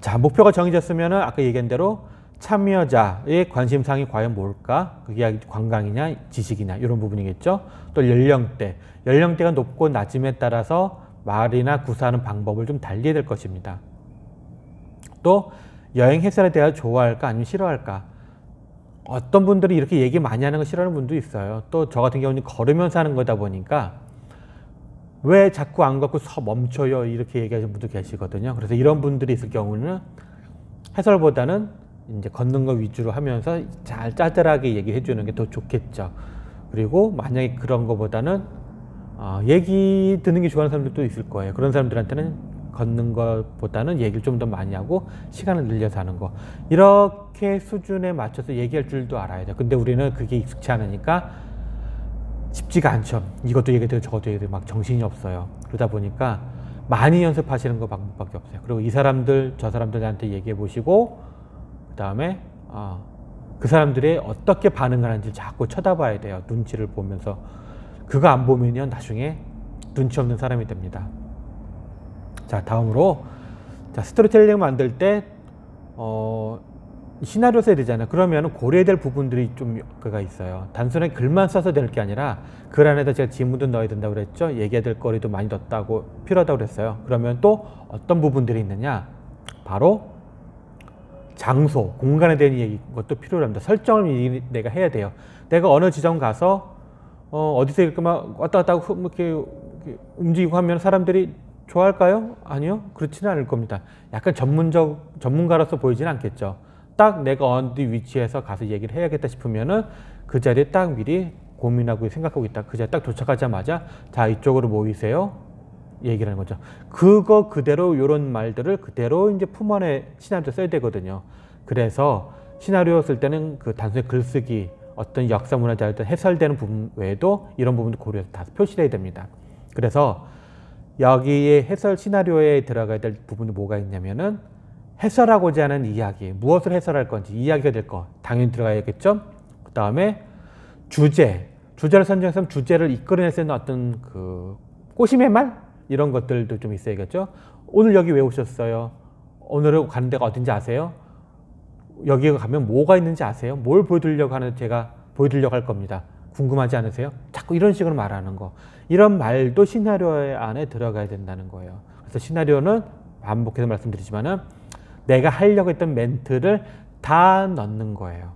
자, 목표가 정해졌으면 아까 얘기한 대로 참여자의 관심사항이 과연 뭘까? 그게 관광이냐, 지식이냐 이런 부분이겠죠. 또 연령대가 높고 낮음에 따라서 말이나 구사하는 방법을 좀 달리해야 될 것입니다. 또 여행 해설에 대해 좋아할까 아니면 싫어할까? 어떤 분들이 이렇게 얘기 많이 하는 거 싫어하는 분도 있어요. 또 저 같은 경우는 걸으면서 하는 거다 보니까 왜 자꾸 안 걷고 멈춰요? 이렇게 얘기하시는 분도 계시거든요. 그래서 이런 분들이 있을 경우는 해설보다는 이제 걷는 거 위주로 하면서 잘 짜잘하게 얘기해 주는 게 더 좋겠죠. 그리고 만약에 그런 거보다는 얘기 듣는 게 좋아하는 사람들도 있을 거예요. 그런 사람들한테는 걷는 것보다는 얘기를 좀 더 많이 하고 시간을 늘려서 하는 거. 이렇게 수준에 맞춰서 얘기할 줄도 알아야 돼요. 근데 우리는 그게 익숙치 않으니까 쉽지가 않죠. 이것도 얘기해도 저것도 얘기해도 막 정신이 없어요. 그러다 보니까 많이 연습하시는 거 방법밖에 없어요. 그리고 이 사람들 저 사람들한테 얘기해 보시고 그 다음에 그 사람들이 어떻게 반응하는지 자꾸 쳐다봐야 돼요. 눈치를 보면서. 그거 안 보면요 나중에 눈치 없는 사람이 됩니다. 자, 다음으로 스토리텔링 만들 때 시나리오 써야 되잖아요. 그러면 고려해야 될 부분들이 좀 그가 있어요. 단순하게 글만 써서 될 게 아니라 글 안에다 제가 지문도 넣어야 된다고 그랬죠. 얘기해야 될 거리도 많이 넣었다고 필요하다고 그랬어요. 그러면 또 어떤 부분들이 있느냐? 바로 장소, 공간에 대한 얘기 것도 필요합니다. 설정을 내가 해야 돼요. 내가 어느 지점 가서 어디서 이렇게 막 왔다 갔다 하고 이렇게 움직이고 하면 사람들이 좋아할까요? 아니요. 그렇지는 않을 겁니다. 약간 전문가로서 보이지는 않겠죠. 딱 내가 어디 위치에서 가서 얘기를 해야겠다 싶으면은 그 자리에 딱 미리 고민하고 생각하고 있다. 그 자리에 딱 도착하자마자 자, 이쪽으로 모이세요. 얘기를 하는 거죠. 그거 그대로 이런 말들을 그대로 이제 품 안에 시나리오 써야 되거든요. 그래서 시나리오 쓸 때는 그 단순히 글쓰기, 어떤 역사 문화자에 대한 해설되는 부분 외에도 이런 부분도 고려해서 다 표시해야 됩니다. 그래서 여기에 해설 시나리오에 들어가야 될 부분이 뭐가 있냐면은 해설하고자 하는 이야기, 무엇을 해설할 건지 이야기가 될 거 당연히 들어가야겠죠. 그 다음에 주제를 선정해서 주제를 이끌어낼 수 있는 어떤 그 꼬심의 말 이런 것들도 좀 있어야겠죠. 오늘 여기 왜 오셨어요? 오늘은 가는 데가 어딘지 아세요? 여기 가면 뭐가 있는지 아세요? 뭘 보여드리려고 하는데 제가 보여드리려고 할 겁니다. 궁금하지 않으세요? 자꾸 이런 식으로 말하는 거. 이런 말도 시나리오 안에 들어가야 된다는 거예요. 그래서 시나리오는 반복해서 말씀드리지만은 내가 하려고 했던 멘트를 다 넣는 거예요.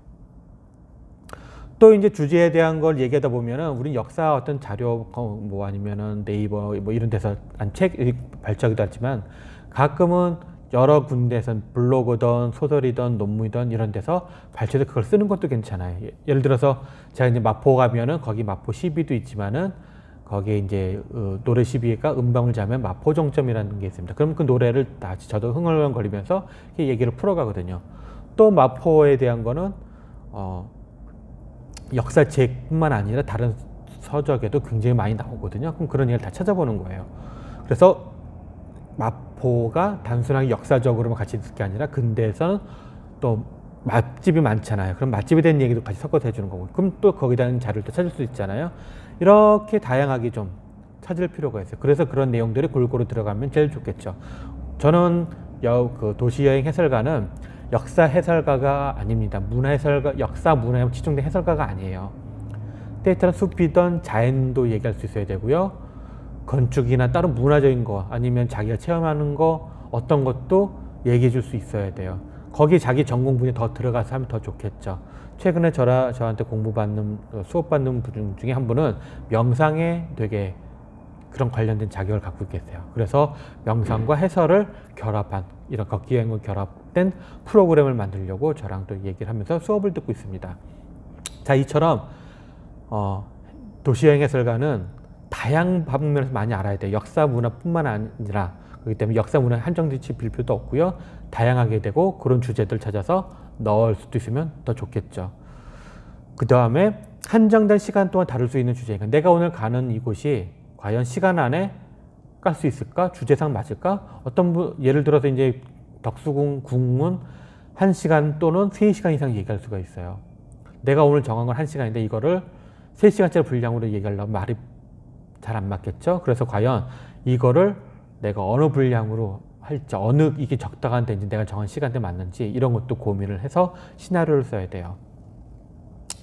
또 이제 주제에 대한 걸 얘기하다 보면은 우린 역사 어떤 자료 뭐 아니면은 네이버 뭐 이런 데서 한 책 발표하기도 하지만 가끔은 여러 군데에서 블로그든 소설이든 논문이든 이런 데서 발췌해서 그걸 쓰는 것도 괜찮아요. 예를 들어서 제가 이제 마포 가면은 거기 마포 시비도 있지만은 거기에 이제 노래 시비가 음방울 자면 마포정점이라는 게 있습니다. 그럼 그 노래를 다시 저도 흥얼흥얼거리면서 얘기를 풀어가거든요. 또 마포에 대한 거는 역사책뿐만 아니라 다른 서적에도 굉장히 많이 나오거든요. 그럼 그런 얘기를 다 찾아보는 거예요. 그래서 마포가 단순하게 역사적으로만 같이 있을 게 아니라 근대에서는 또 맛집이 많잖아요. 그럼 맛집에 대한 얘기도 같이 섞어서 해주는 거고, 그럼 또 거기에 대한 자료를 또 찾을 수 있잖아요. 이렇게 다양하게 좀 찾을 필요가 있어요. 그래서 그런 내용들이 골고루 들어가면 제일 좋겠죠. 저는 그 도시여행 해설가는 역사 해설가가 아닙니다. 문화 해설가, 역사 문화에 치중된 해설가가 아니에요. 데이터는 숲이든 자연도 얘기할 수 있어야 되고요. 건축이나 다른 문화적인 거 아니면 자기가 체험하는 거 어떤 것도 얘기해 줄 수 있어야 돼요. 거기에 자기 전공 분야에 더 들어가서 하면 더 좋겠죠. 최근에 저한테 수업받는 분 중에 한 분은 명상에 되게 그런 관련된 자격을 갖고 계세요. 그래서 명상과 해설을 결합한 이런 걷기 여행과 결합된 프로그램을 만들려고 저랑 또 얘기를 하면서 수업을 듣고 있습니다. 자, 이처럼 도시여행 해설가는 다양한 방면에서 많이 알아야 돼요. 역사 문화뿐만 아니라. 그렇기 때문에 역사 문화에 한정지치 빌 필요도 없고요. 다양하게 되고 그런 주제들 찾아서 넣을 수도 있으면 더 좋겠죠. 그 다음에 한정된 시간 동안 다룰 수 있는 주제니까 내가 오늘 가는 이곳이 과연 시간 안에 깔 수 있을까? 주제상 맞을까? 예를 들어서 이제 덕수궁 궁은 1시간 또는 3시간 이상 얘기할 수가 있어요. 내가 오늘 정한 건 1시간인데 이거를 3시간짜리 분량으로 얘기하려면 말이 잘 안 맞겠죠? 그래서 과연 이거를 내가 어느 분량으로 할지, 어느 이게 적당한 데인지, 내가 정한 시간대 맞는지 이런 것도 고민을 해서 시나리오를 써야 돼요.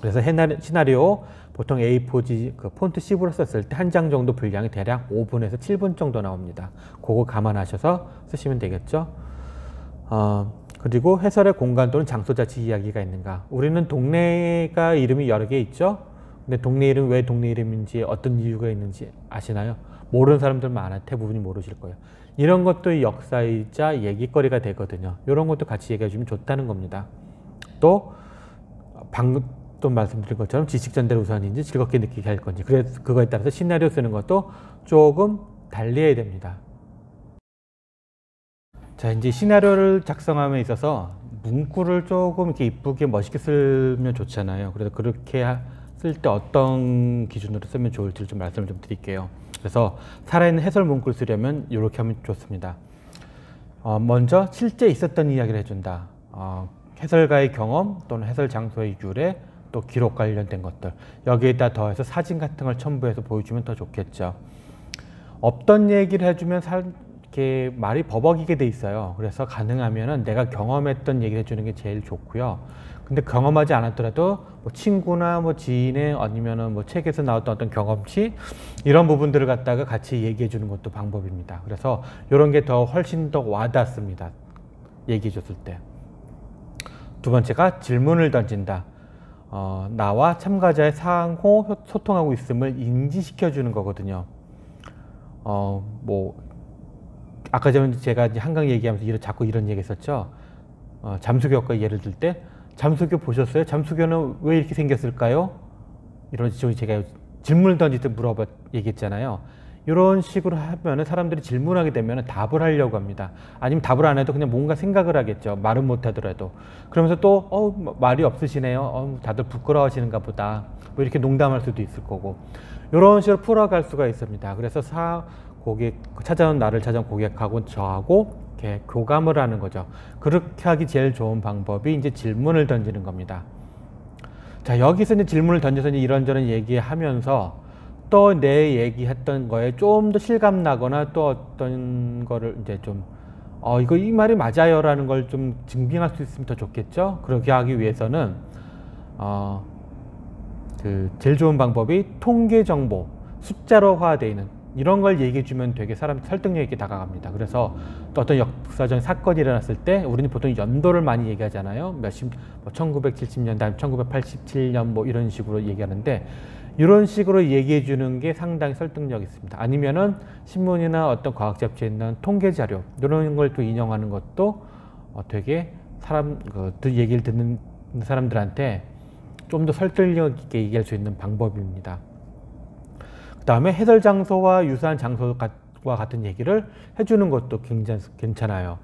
그래서 시나리오 보통 A4지 그 폰트 10으로 썼을 때 한 장 정도 분량이 대략 5분에서 7분 정도 나옵니다. 그거 감안하셔서 쓰시면 되겠죠. 그리고 해설의 공간 또는 장소 자체 이야기가 있는가. 우리는 동네가 이름이 여러 개 있죠. 근데 동네 이름 왜 동네 이름인지 어떤 이유가 있는지 아시나요? 모르는 사람들 많아. 대부분이 모르실 거예요. 이런 것도 역사이자 얘기거리가 되거든요. 이런 것도 같이 얘기해 주면 좋다는 겁니다. 또 방금 또 말씀드린 것처럼 지식 전달이 우선인지 즐겁게 느끼게 할 건지, 그래서 그거에 따라서 시나리오 쓰는 것도 조금 달리해야 됩니다. 자, 이제 시나리오를 작성함에 있어서 문구를 조금 이렇게 이쁘게 멋있게 쓰면 좋잖아요. 그래서 그렇게 쓸 때 어떤 기준으로 쓰면 좋을지 좀 말씀을 좀 드릴게요. 그래서 살아있는 해설 문구를 쓰려면 이렇게 하면 좋습니다. 먼저 실제 있었던 이야기를 해준다. 해설가의 경험 또는 해설 장소의 유래, 또 기록 관련된 것들, 여기에다 더해서 사진 같은 걸 첨부해서 보여주면 더 좋겠죠. 없던 얘기를 해주면 이렇게 말이 버벅이게 돼 있어요. 그래서 가능하면은 내가 경험했던 얘기를 해주는 게 제일 좋고요. 근데 경험하지 않았더라도 뭐 친구나 뭐 지인의 아니면은 뭐 책에서 나왔던 어떤 경험치, 이런 부분들을 갖다가 같이 얘기해 주는 것도 방법입니다. 그래서 이런 게 더 훨씬 더 와닿습니다. 얘기해 줬을 때. 두 번째가 질문을 던진다. 나와 참가자의 상호 소통하고 있음을 인지시켜 주는 거거든요. 뭐 아까 전에 제가 한강 얘기하면서 자꾸 이런 얘기 했었죠. 잠수교과 예를 들 때, 잠수교 보셨어요? 잠수교는 왜 이렇게 생겼을까요? 이런 식으로 제가 질문을 던질 때 얘기했잖아요. 이런 식으로 하면 사람들이 질문하게 되면 답을 하려고 합니다. 아니면 답을 안 해도 그냥 뭔가 생각을 하겠죠. 말은 못 하더라도. 그러면서 또 말이 없으시네요. 다들 부끄러워하시는가 보다. 뭐 이렇게 농담할 수도 있을 거고. 이런 식으로 풀어갈 수가 있습니다. 그래서 나를 찾아온 고객하고 저하고 이렇게 교감을 하는 거죠. 그렇게 하기 제일 좋은 방법이 이제 질문을 던지는 겁니다. 자, 여기서 이제 질문을 던져서 이제 이런저런 얘기하면서 또 내 얘기했던 거에 좀 더 실감 나거나 또 어떤 거를 이제 좀 이 말이 맞아요 라는 걸 좀 증빙할 수 있으면 더 좋겠죠. 그렇게 하기 위해서는 제일 좋은 방법이 통계 정보, 숫자로화되어 있는 이런 걸 얘기해 주면 되게 설득력 있게 다가갑니다. 그래서 또 어떤 역사적인 사건이 일어났을 때 우리는 보통 연도를 많이 얘기하잖아요. 1970년, 다음 1987년 뭐 이런 식으로 얘기하는데, 이런 식으로 얘기해 주는 게 상당히 설득력이 있습니다. 아니면은 신문이나 어떤 과학 잡지에 있는 통계 자료, 이런 걸 또 인용하는 것도 되게 얘기를 듣는 사람들한테 좀 더 설득력 있게 얘기할 수 있는 방법입니다. 그 다음에 해설 장소와 유사한 장소와 같은 얘기를 해주는 것도 굉장히 괜찮아요.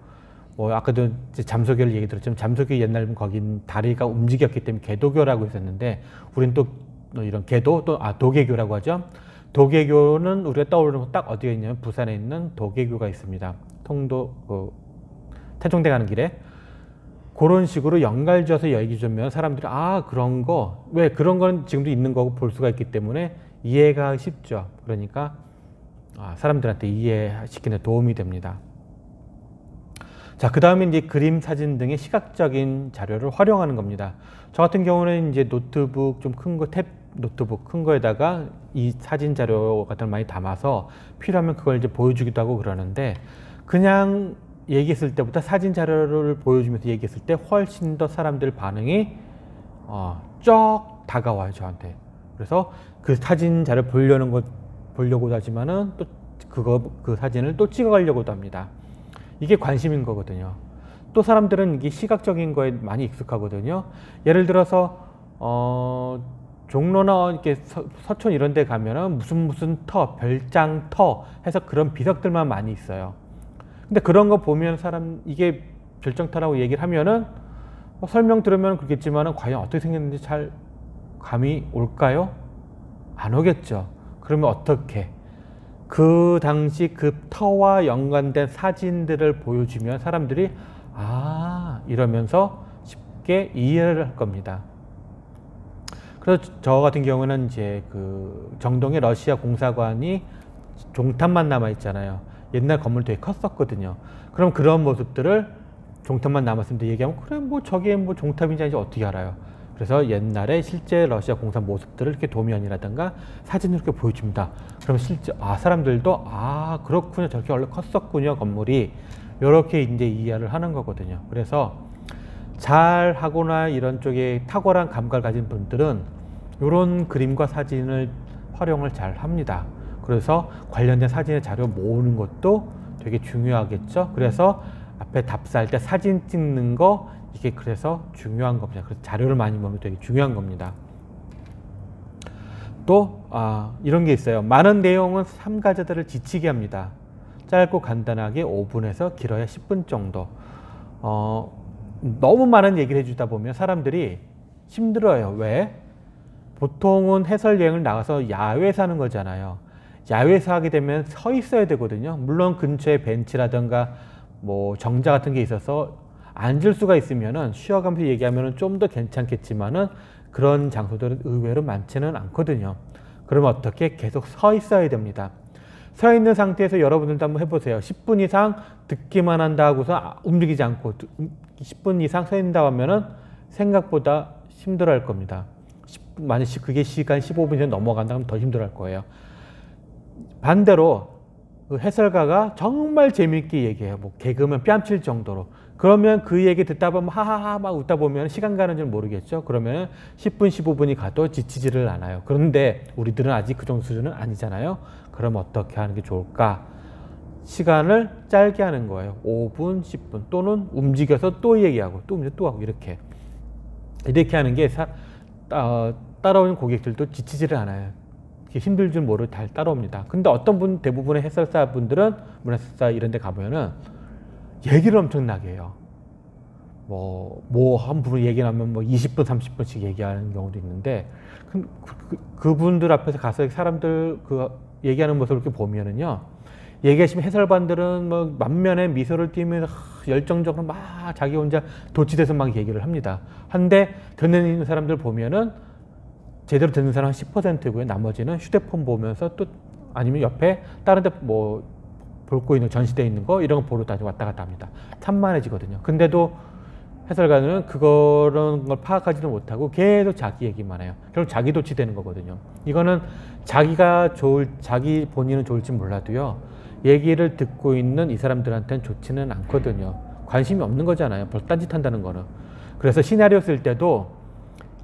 뭐 아까도 잠수교를 얘기 들었지만, 잠수교 옛날에는 거긴 다리가 움직였기 때문에 개도교라고 있었는데, 우린 또 이런 도계교라고 하죠. 도계교는 우리가 떠오르는 거 딱 어디에 있냐면 부산에 있는 도계교가 있습니다. 태종대 가는 길에. 그런 식으로 연갈지어서 얘기 주면 사람들이 왜 그런 거는 지금도 있는 거고 볼 수가 있기 때문에 이해가 쉽죠. 그러니까 사람들한테 이해시키는 데 도움이 됩니다. 자, 그 다음에 이제 그림, 사진 등의 시각적인 자료를 활용하는 겁니다. 저 같은 경우는 이제 노트북 좀 큰 거, 노트북 큰 거에다가 이 사진 자료 같은 걸 많이 담아서 필요하면 그걸 이제 보여주기도 하고 그러는데, 그냥 얘기했을 때보다 사진 자료를 보여주면서 얘기했을 때 훨씬 더 사람들 반응이 쫙 다가와요, 저한테. 그래서 그 사진 자료 보려고도 하지만은 또 그 사진을 또 찍어가려고도 합니다. 이게 관심인 거거든요. 또 사람들은 이게 시각적인 거에 많이 익숙하거든요. 예를 들어서 종로나 이렇게 서촌 이런 데 가면은 무슨 별장 터 해서 그런 비석들만 많이 있어요. 근데 그런 거 보면 이게 별장터라고 얘기를 하면은 설명 들으면 그렇겠지만은 과연 어떻게 생겼는지 잘 감이 올까요? 안 오겠죠. 그러면 어떻게? 그 당시 그 터와 연관된 사진들을 보여주면 사람들이 이러면서 쉽게 이해를 할 겁니다. 그래서 저 같은 경우는 이제 그 정동의 러시아 공사관이 종탑만 남아 있잖아요. 옛날 건물 되게 컸었거든요. 그럼 그런 모습들을 종탑만 남았을 때 얘기하면 그래 뭐 저게 뭐 종탑인지 아닌지 어떻게 알아요. 그래서 옛날에 실제 러시아 공사 모습들을 이렇게 도면이라든가 사진으로 이렇게 보여줍니다. 그럼 실제 사람들도 그렇군요, 저렇게 원래 컸었군요 건물이, 이렇게 이제 이해를 하는 거거든요. 그래서 잘 하거나 이런 쪽에 탁월한 감각을 가진 분들은 이런 그림과 사진을 활용을 잘 합니다. 그래서 관련된 사진의 자료 모으는 것도 되게 중요하겠죠. 그래서 앞에 답사할 때 사진 찍는 거, 이게 그래서 중요한 겁니다. 그래서 자료를 많이 모으는 게 되게 중요한 겁니다. 또 이런 게 있어요. 많은 내용은 참가자들을 지치게 합니다. 짧고 간단하게 5분에서 길어야 10분 정도. 너무 많은 얘기를 해주다 보면 사람들이 힘들어요. 왜? 보통은 해설 여행을 나가서 야외에서 하는 거잖아요. 야외에서 하게 되면 서 있어야 되거든요. 물론 근처에 벤치라든가 뭐 정자 같은 게 있어서 앉을 수가 있으면은 쉬어가면서 얘기하면은 좀 더 괜찮겠지만은 그런 장소들은 의외로 많지는 않거든요. 그러면 어떻게? 계속 서 있어야 됩니다. 서 있는 상태에서 여러분들도 한번 해보세요. 10분 이상 듣기만 한다 하고서 움직이지 않고 10분 이상 서 있는다 하면은 생각보다 힘들어 할 겁니다. 만약 그게 시간 15분 이상 넘어간다면 더 힘들어 할 거예요. 반대로 그 해설가가 정말 재미있게 얘기해요. 뭐 개그면 뺨칠 정도로. 그러면 그 얘기 듣다 보면 하하하 막 웃다 보면 시간 가는 줄 모르겠죠. 그러면 10분 15분이 가도 지치지를 않아요. 그런데 우리들은 아직 그 정도 수준은 아니잖아요. 그럼 어떻게 하는 게 좋을까? 시간을 짧게 하는 거예요. 5분 10분 또는 움직여서 또 얘기하고 또 움직여 또 하고 이렇게 하는 게 따라오는 고객들도 지치지를 않아요. 힘들 줄 모르고 잘 따라옵니다. 근데 어떤 대부분의 해설사 분들은 문화해설사 이런 데 가보면은 얘기를 엄청나게 해요. 뭐 한 부분 얘기하면 뭐 20분 30분씩 얘기하는 경우도 있는데 그분들 앞에서 가서 사람들 그 얘기하는 모습을 이렇게 보면은요, 얘기하시면 해설반들은 뭐 만면에 미소를 띠면서 열정적으로 막 자기 혼자 도취돼서 막 얘기를 합니다. 한데 듣는 사람들 보면은 제대로 듣는 사람 한 10%고요. 나머지는 휴대폰 보면서 또 아니면 옆에 다른 데 뭐 볼 거 있는 전시되어 있는 거 이런 거 보러 다시 왔다 갔다 합니다. 산만해지거든요. 근데도 해설가는 그런 걸 파악하지도 못하고 계속 자기 얘기만 해요. 결국 자기 도취되는 거거든요. 이거는 자기 본인은 좋을지 몰라도요, 얘기를 듣고 있는 이 사람들한테는 좋지는 않거든요. 관심이 없는 거잖아요. 벌써 딴짓 한다는 거는. 그래서 시나리오 쓸 때도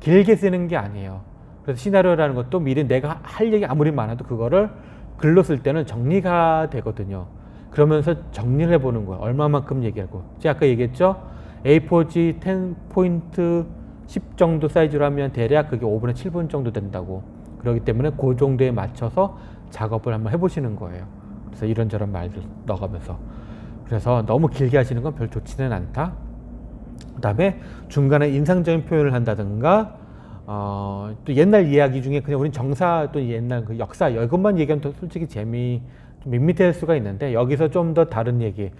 길게 쓰는 게 아니에요. 그래서 시나리오라는 것도 미리 내가 할 얘기 아무리 많아도 그거를 글로 쓸 때는 정리가 되거든요. 그러면서 정리를 해보는 거예요. 얼마만큼 얘기하고. 제가 아까 얘기했죠? A4지 10포인트 10 정도 사이즈로 하면 대략 그게 5분에 7분 정도 된다고. 그렇기 때문에 그 정도에 맞춰서 작업을 한번 해보시는 거예요. 그래서 이런저런 말들 넣어가면서. 그래서 너무 길게 하시는 건 별 좋지는 않다. 그 다음에 중간에 인상적인 표현을 한다든가 또 옛날 이야기 중에 그냥 우린 정사 또 옛날 그 역사 이것만 얘기하면 또 솔직히 좀 밋밋할 수가 있는데, 여기서 좀 더 다른 얘기,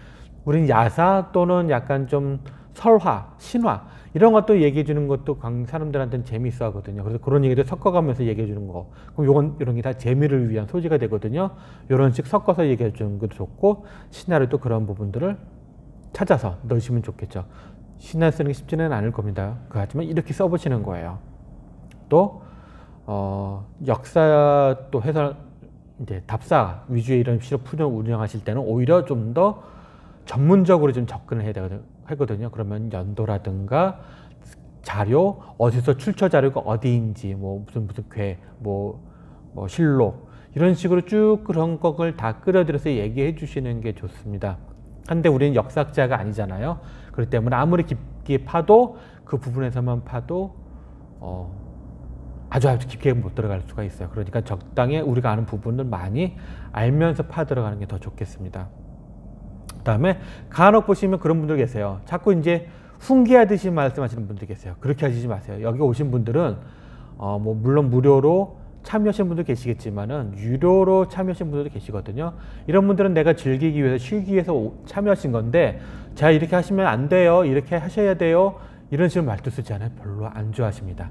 우린 야사 또는 약간 좀 설화, 신화 이런 것도 얘기해 주는 것도 사람들한테는 재미있어 하거든요. 그래서 그런 얘기도 섞어가면서 얘기해 주는 거, 그럼 이런 게 다 재미를 위한 소지가 되거든요. 이런 식 섞어서 얘기해 주는 것도 좋고, 시나리오도 그런 부분들을 찾아서 넣으시면 좋겠죠. 시나리오 쓰는 게 쉽지는 않을 겁니다. 하지만 이렇게 써보시는 거예요. 또 역사 또 해설 이제 답사 위주의 이런 시로 풀을 운영하실 때는 오히려 좀 더 전문적으로 좀 접근을 해야 하거든요. 그러면 연도라든가 자료, 어디서 출처 자료가 어디인지, 뭐 무슨 뭐 실록 이런 식으로 쭉 그런 것을 다 끌어들여서 얘기해 주시는 게 좋습니다. 근데 우리는 역사학자가 아니잖아요. 그렇기 때문에 아무리 깊게 파도 그 부분에서만 파도 아주 깊게 못 들어갈 수가 있어요. 그러니까 적당히 우리가 아는 부분을 많이 알면서 파 들어가는 게 더 좋겠습니다. 그 다음에 간혹 보시면 그런 분들 계세요. 자꾸 이제 훈계하듯이 말씀하시는 분들 계세요. 그렇게 하시지 마세요. 여기 오신 분들은 뭐 물론 무료로 참여하신 분도 계시겠지만은 유료로 참여하신 분들도 계시거든요. 이런 분들은 내가 즐기기 위해서 쉬기 위해서 참여하신 건데, 자 이렇게 하시면 안 돼요, 이렇게 하셔야 돼요, 이런 식으로 말도 쓰지 않아요. 별로 안 좋아하십니다.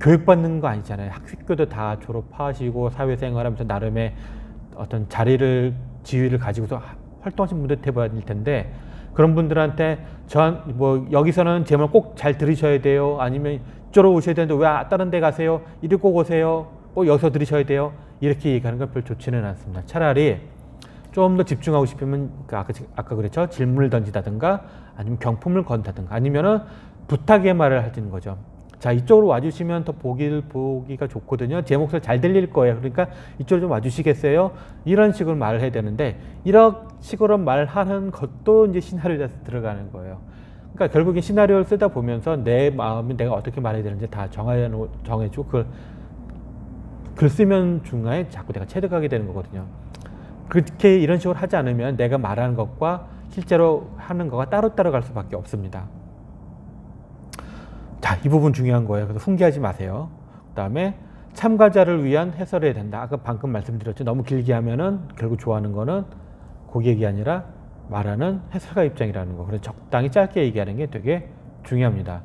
교육받는 거 아니잖아요. 학교도 다 졸업하시고 사회생활하면서 나름의 어떤 자리를 지위를 가지고서 활동하시는 분들 대부분일 텐데 그런 분들한테 뭐 여기서는 제 말 꼭 잘 들으셔야 돼요. 아니면 이쪽으로 오셔야 되는데 왜 다른 데 가세요? 이리 꼭 오세요. 꼭 여기서 들으셔야 돼요. 이렇게 얘기하는 건 별 좋지는 않습니다. 차라리 좀 더 집중하고 싶으면 아까 그랬죠. 질문을 던지다든가 아니면 경품을 건다든가 아니면은 부탁의 말을 하시는 거죠. 자, 이쪽으로 와주시면 더 보기가 좋거든요. 제 목소리 잘 들릴 거예요. 그러니까 이쪽으로 좀 와주시겠어요? 이런 식으로 말을 해야 되는데 이런 식으로 말하는 것도 이제 시나리오에 들어가는 거예요. 그러니까 결국에 시나리오를 쓰다 보면서 내 마음이 내가 어떻게 말해야 되는지 다 정해주고 그걸 글 쓰면 중간에 자꾸 내가 체득하게 되는 거거든요. 그렇게 이런 식으로 하지 않으면 내가 말하는 것과 실제로 하는 거가 따로따로 갈 수밖에 없습니다. 자, 이 부분 중요한 거예요. 그래서 훈계하지 마세요. 그 다음에 참가자를 위한 해설해야 된다. 아까 방금 말씀드렸죠. 너무 길게 하면은 결국 좋아하는 거는 고객이 아니라 말하는 해설가 입장이라는 거. 그래서 적당히 짧게 얘기하는 게 되게 중요합니다.